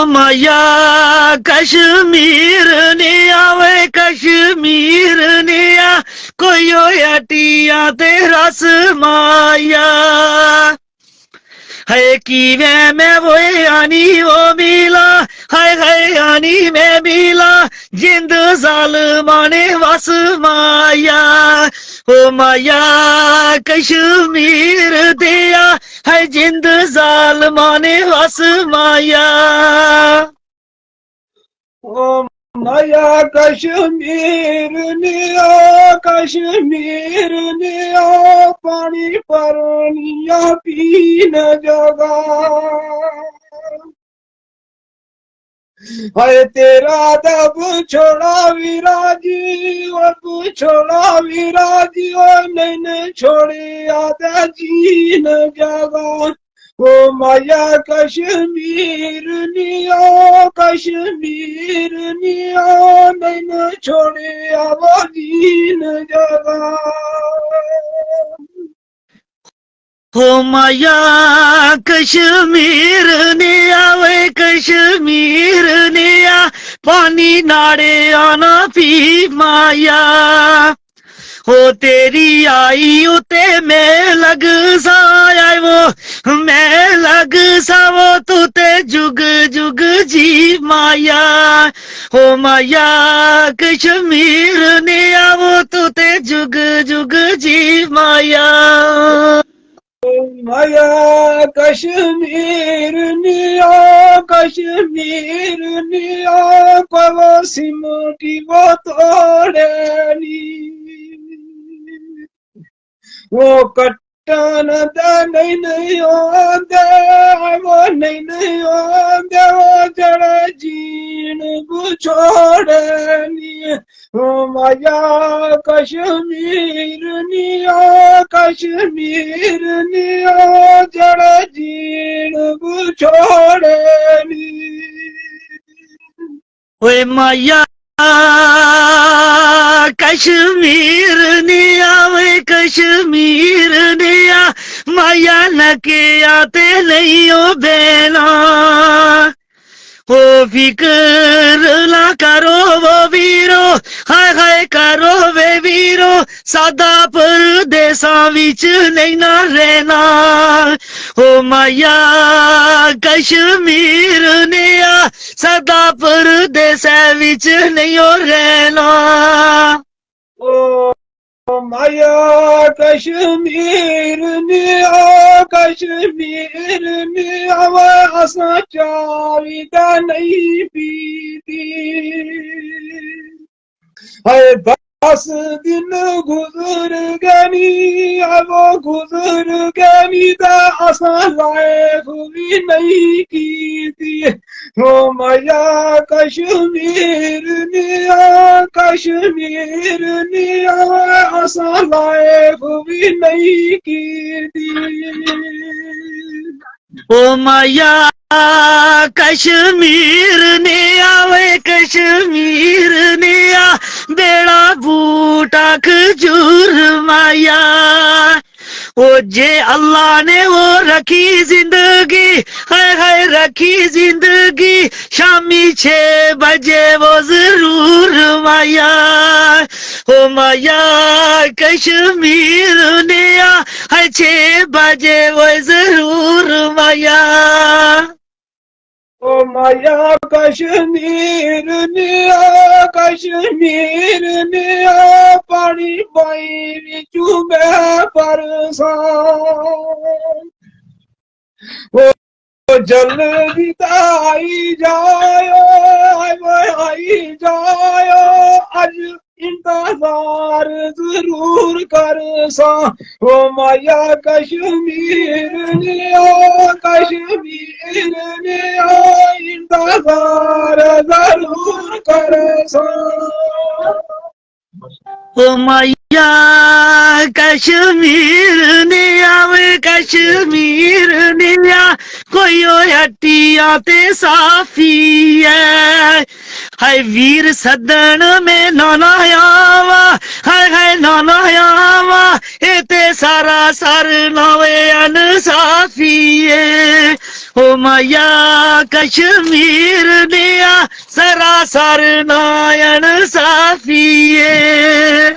माया कश्मीर ने आवे कश्मीर ने आ कोई अटिया ते रस माया है कि मैं वो आनी वो मिला है आनी मैं मिला जिंद जालमाने वस माया ओ माया कश्मीर दिया है जिंद जालमाने वस माया ओ माया कश्मीर निया पानी परनिया पीन जगा हाय तेरा दब छोड़ा विराजी ओ नैन छोड़े आदा जीन जगा ओ माया कश्मीर निया नैन छोड़े आवाजीन जगा हो माया कश्मीर ने आवे कश्मीर ने आ पानी नाड़े आना पी माया हो तेरी आई उते मैं लग सा आए वो मैं लग सा वो तुते जुग जुग जी माया हो माया कश्मीर ने आवो तुते जुग जुग जी माया माया कश्मीर निया को सिमटी वो तोड़ेनी वो कट्टन नहीं होंदे वो नहीं होंदे वो जड़ जीन बुछोड़नी ओ माया कश्मीर निया जड़ जीन बुछोड़नी ओए माया कश्मीर ने आवे कश्मीर ने आ माया लके आते नहीं हो बेना ओ फिकर ला करो वो वीरो हाय करो वे वीरो सादा परदेसा विच नहीं ना रहना ओ माया कश्मीर ने आ सदा परदेसा विच नहीं हो रहना ओ माया कश्मीर निया असा चावीदा नहीं पीती है 10 दिन गुजर गनी वो गुजर गनी ता असा लाइफ भी नहीं की थी हो माया कश्मीर निया असा लाइफ भी नहीं की थी ओ माया कश्मीर ने आवे कश्मीर ने आ बेड़ा बूटा खजूर माया ओ जे अल्लाह ने वो रखी जिंदगी हाय रखी जिंदगी शामी 6 बजे वो जरूर माया ओ माया कश्मीर ने आ हाय 6 बजे वो जरूर माया ओ माया कश्मीर निया पानी पाई बिचू मैं परेशान ओ जल्दी आई जायो आज इंतजार जरूर कर सा ओ माया कश्मीर निया इंतजार जरूर कर सा ओ मैया कश्मीर ने आवे कश्मीर ने आ कोई ओ हट्टिया ते साफी है हाय वीर सदन में नाना आवा हाय नाना आवा ए ते सारा सर नवे अनसाफी है ओ मैया कश्मीर ने आ सरासर नायन साफी है